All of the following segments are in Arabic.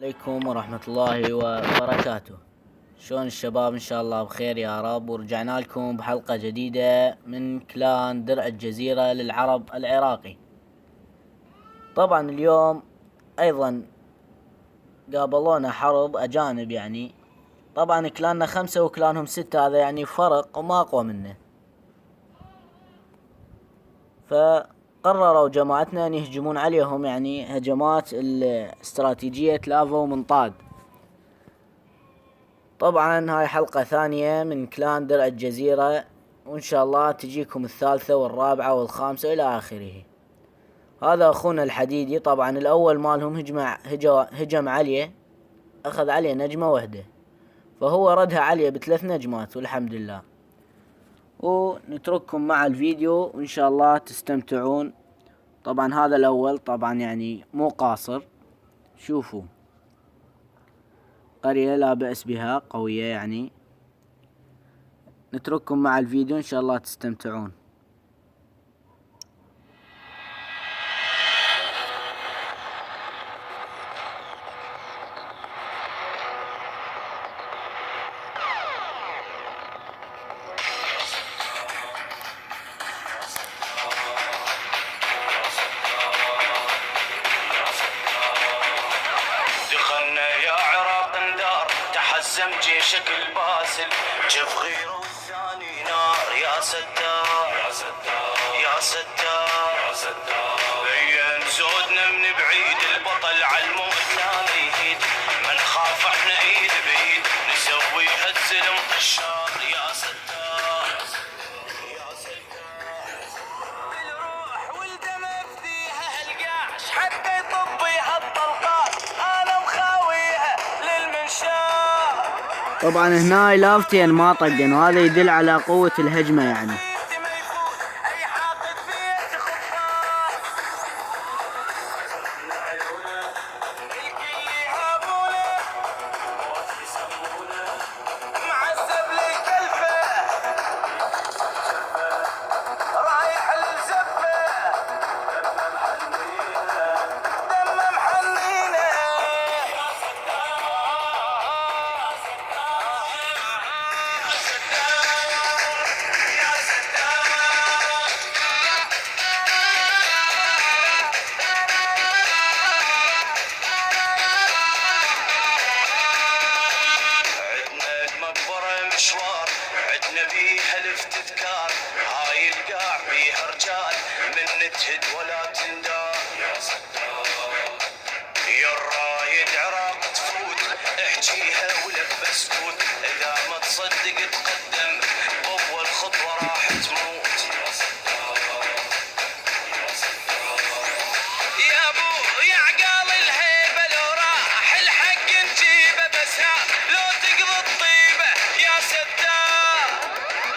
عليكم ورحمة الله وبركاته. شلون الشباب؟ ان شاء الله بخير يا رب. ورجعنا لكم بحلقة جديدة من كلان درع الجزيرة للعرب العراقي. طبعا اليوم ايضا قابلونا حرب اجانب، يعني طبعا كلاننا 5 وكلانهم 6، هذا يعني فرق وما اقوى منه. فقرروا جماعتنا ان يهجمون عليهم، يعني هجمات الاستراتيجية لافا ومنطاد. طبعا هاي حلقة ثانية من كلان درع الجزيرة، وان شاء الله تجيكم الثالثة والرابعة والخامسة الى اخره. هذا اخونا الحديدي. طبعا الاول مالهم هجم عليه، اخذ عليه نجمة وحدة، فهو ردها عليه ب3 نجمات والحمد لله. ونترككم مع الفيديو وان شاء الله تستمتعون. طبعا هذا الاول، طبعا يعني مو قاصر. شوفوا قرية لا بأس بها، قوية يعني. نترككم مع الفيديو ان شاء الله تستمتعون. دخلنا يا عراق اندار، تحزم جيشك الباسل، جف غيره والثاني نار. يا ستار يا ستار يا ستار يا ستار، بين زودنا من بعيد، البطل عالموت لا يهيد، ما نخاف احنا ايد بايد، نسوي هالزلم طشار. يا ستار يا ستار، بالروح والدم افديها هالقاش، حتى يطبي هالطلقات انا مخاويها للمنشار. طبعا هنا لافتين ما طقن، وهذا يدل على قوة الهجمة يعني. اي حاقد فيه خطار، الكل يهابونه معذب للكلفه، رايح للزفه دم محنينه. يا ستار يا ستار يا ستار، عدنا المقبرة مشوار، عدنا بيها الافتذكار، هاي القاع بيها رجال من تهد ولا تندار. يا ستار يا الرايد عراق تفوت، احجيها ولبس سكوت، اذا ما تصدق تقدم اول خطوة راح تموت. يا ستار يا ستار، يا ابو يا عقال الهيبة، لو راح الحق نجيبه، بس ها لو تقضي الطيبة. يا ستار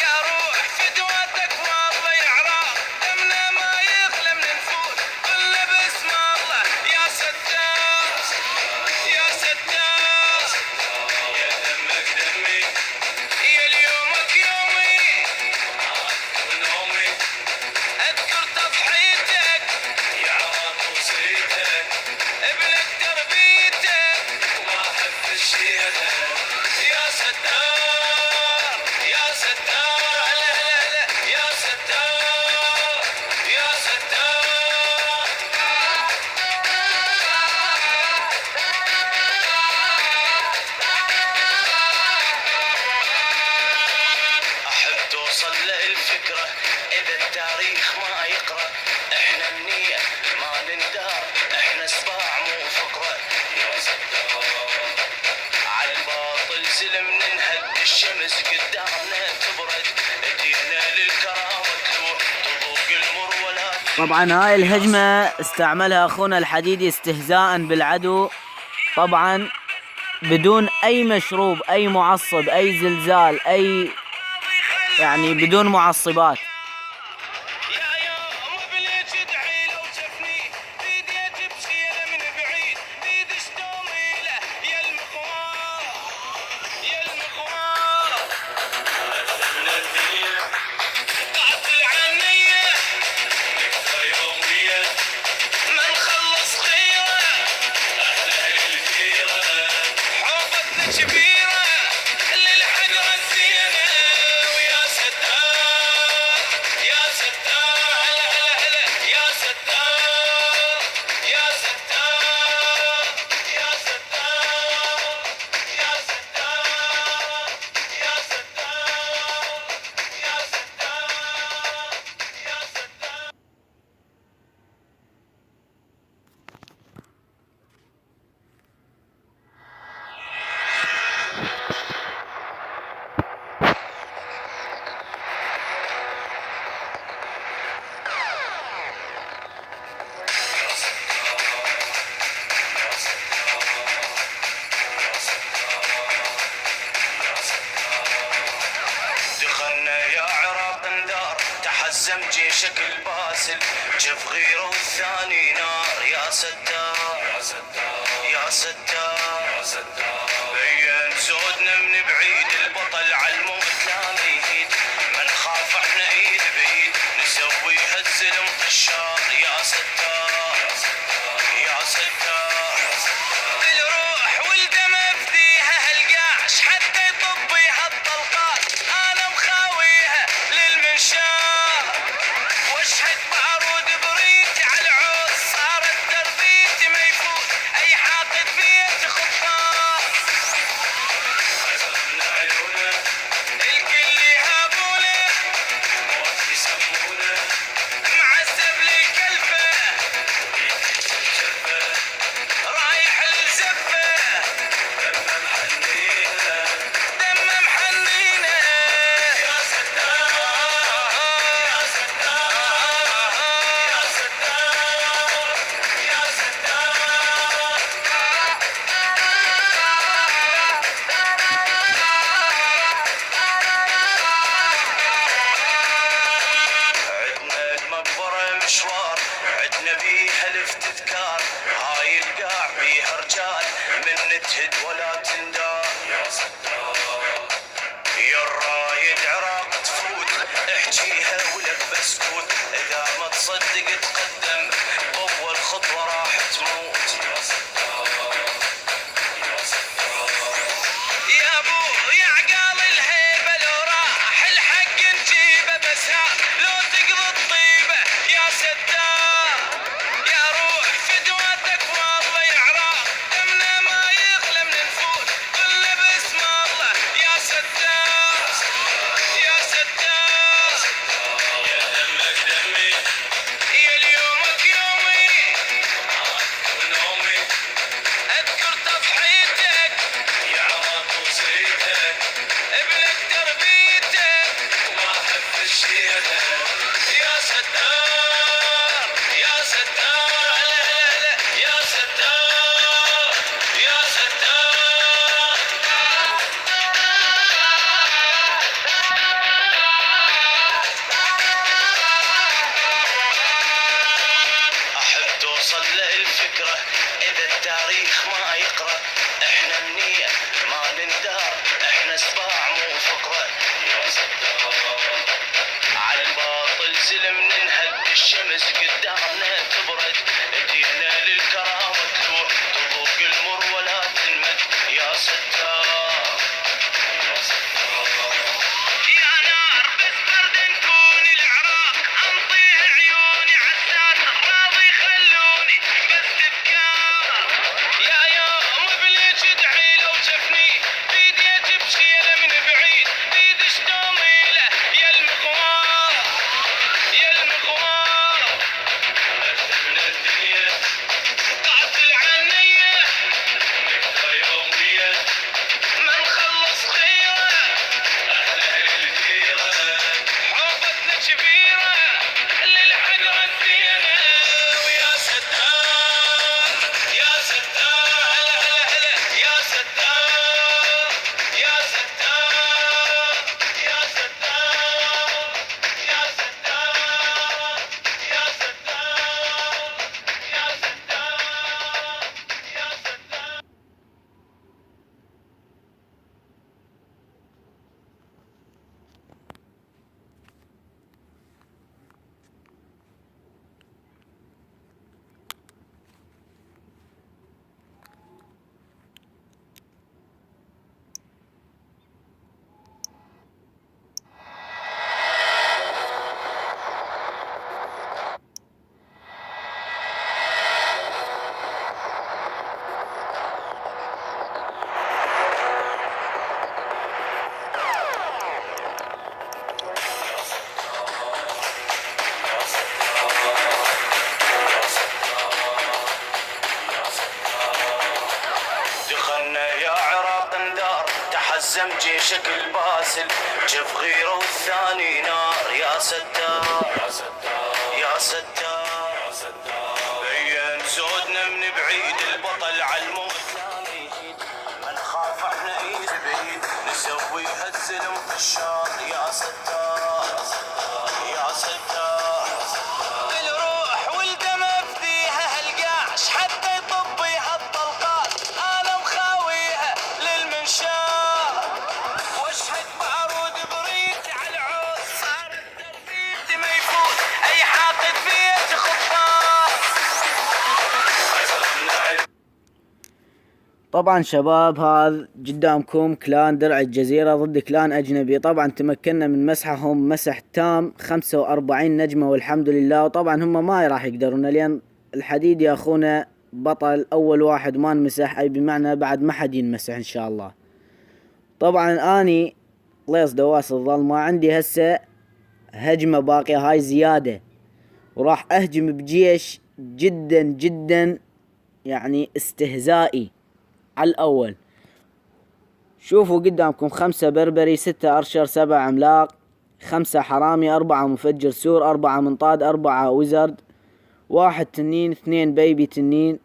يا روح فدوتك والله، يا عراق دمنا ما يخلى من نفوت كله باسم الله. يا ستار يا ستار، يا دمك دمي، يا اليومك يومي، نومي اذكر تضحيتك، يا عراق وصيتك، ابنك تربيتك وما احب الشيخة. يا ستار يا ستار، هلا هلا هلا، يا ستار يا ستار. احب توصل للفكرة، اذا التاريخ ما يقرأ، احنا النية ما نندار، احنا سباع مو فقرة. يا ستار عالباطل زلم ننهد، الشمس قدامنا تبرد، ايدينا للكرامة تلوح، تذوق المر ولا طبعا هاي الهجمة استعملها اخونا الحديدي استهزاء بالعدو، طبعا بدون اي مشروب، اي معصب، اي زلزال، اي يعني بدون معصبات. يا يوم بليت ادعي لو شفني، بيدي اجيب شيله من بعيد، بيدي شتوميله يا المقوار يا المقوار. قاتل عنية نكثر يومية، ما نخلص خيرة، اهل الكيرة كبيرة للحجرة الزينة ويا ستار يا ستار هلا هلا هلا يا ستار يا ستار يا ستار يا ستار يا ستار يا ستار يا ستار. دخلنا يا عراق اندار تحزم جيشك الباسل جف غيره والثاني نار يا ستار يا ستار يا ستار يا ستار بين زودنا من بعيد البطل على الموت لا يهيد من خاف احنا ايد بايد نسويها الزلم طشار يا ستار يا ستار يا ستار بالروح والدم افديها هالقاش حتى يطبيها الطلقات انا مخاويها للمنشار واشهد بعرود بريت على العود صارت تربيتي ما يفوت اي حاقد بيت خطار غزلنا عيونه الكل يهابونه موت يسمونه معذب لي كلفه جفه رايح الزفه دمه محنينه دمه محنينه يا ستار يا ستار يا ستار يا ستار. عدنا المقبرة مشوار عدنا بيها الافتذكار هاي القاع بيها رجال من نتهد ولا تندار يا ستار يا الرايد عراق تفوت احجيها ولا بسكوت اذا ما تصدق تقدم اول خطوة راح تموت يا ستار يا ستار يا ابو يا عقال الهيبه لو راح الحق نجيبه بس لو تقضي الطيبه يا ستار يا روح فدوتك والله يا عراق دمنا ما يخلى من نفوت كله باسم هزم جيشك الباسل جف غيره والثاني نار يا ستار يا ستار بين زودنا من بعيد البطل على الموت لا يجيد من خاف احنا ايد بعيد نسوي هالزلم في الشار يا ستار يا ستار بالروح والدم افديها هالقاش حتى يطبيها الطلقات انا مخاويها للمنشار واشهد بعرود بريد على العود صار الترتيب ما يفوت اي حاقد فيه خطار. طبعا شباب، هذا قدامكم كلان درع الجزيرة ضد كلان أجنبي. طبعا تمكنا من مسحهم مسح تام 45 نجمة والحمد لله. وطبعا هم ما راح يقدرون لأن الحديد يا أخونا بطل أول واحد ما نمسح، أي بمعنى بعد ما حد ينمسح إن شاء الله. طبعا أني ليص دواس الظلمة عندي هسه هجمة باقية هاي زيادة، وراح أهجم بجيش جدا جدا يعني استهزائي على الأول. شوفوا قدامكم 5 بربري، 6 أرشر، 7 عملاق، 5 حرامي، 4 مفجر سور، 4 منطاد، 4 ويزرد، 1 تنين، 2 بيبي تنين،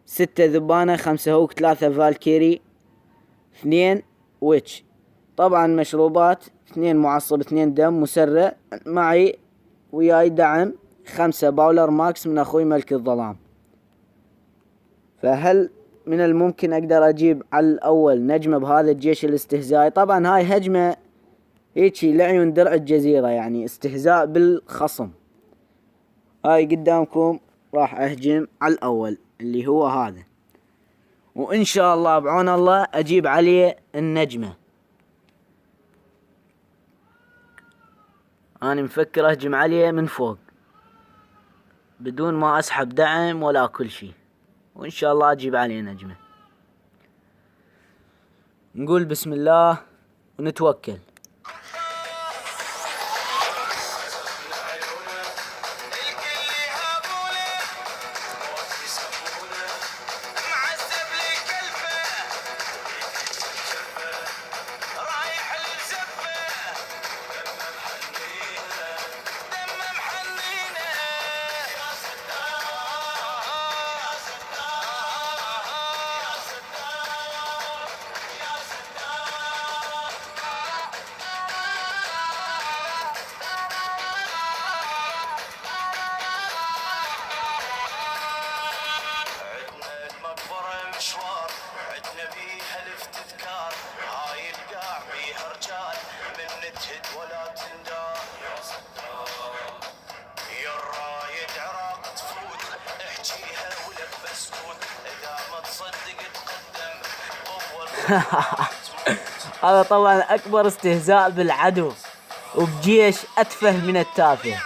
6 ذبانة، 5 هوك، 3 فالكيري، 2 ويتش. طبعا مشروبات 2 معصب، 2 دم مسرع. معي وياي دعم 5 باولر ماكس من أخوي ملك الظلام. فهل من الممكن اقدر اجيب على الاول نجمة بهذا الجيش الاستهزائي؟ طبعا هاي هجمة هيجي لعيون درع الجزيرة، يعني استهزاء بالخصم. هاي قدامكم راح اهجم على الاول اللي هو هذا، وان شاء الله بعون الله اجيب عليه النجمة. انا مفكر اهجم عليه من فوق بدون ما اسحب دعم ولا كل شي، وإن شاء الله أجيب عليه نجمة. نقول بسم الله ونتوكل. مشوار عدنا بيها الافتذكار هاي القاع بيها رجال من نتهد ولا تندار يا ستار يا الرايد عراق تفوت احجيها ولا بسكوت اذا ما تصدق تقدم اول هذا طبعا اكبر استهزاء بالعدو وبجيش اتفه من التافه.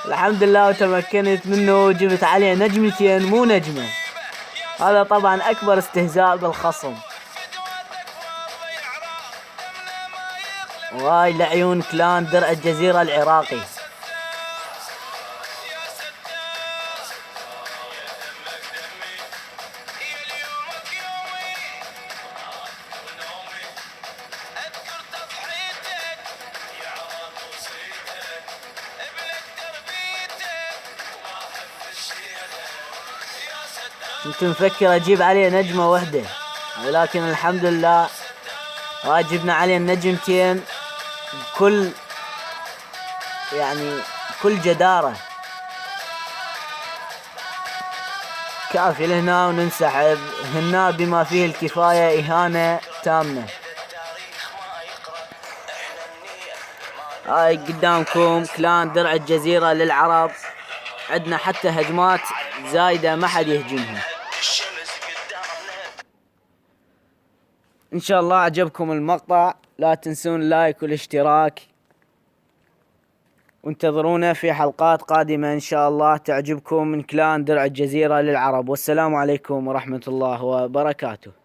الحمد لله وتمكنت منه وجبت عليه نجمتين مو نجمة. هذا طبعا اكبر استهزاء بالخصم. وهاي لعيون كلان درع الجزيرة العراقي. كنت مفكر اجيب عليه نجمة واحدة، ولكن الحمد لله جبنا عليه النجمتين بكل يعني كل جدارة. كافي لهنا وننسحب هنا بما فيه الكفاية إهانة تامة. هاي قدامكم كلان درع الجزيرة للعرب. عندنا حتى هجمات زايدة ما حد يهجمها. ان شاء الله عجبكم المقطع، لا تنسون اللايك والاشتراك، وانتظرونا في حلقات قادمة ان شاء الله تعجبكم من كلان درع الجزيرة للعرب. والسلام عليكم ورحمة الله وبركاته.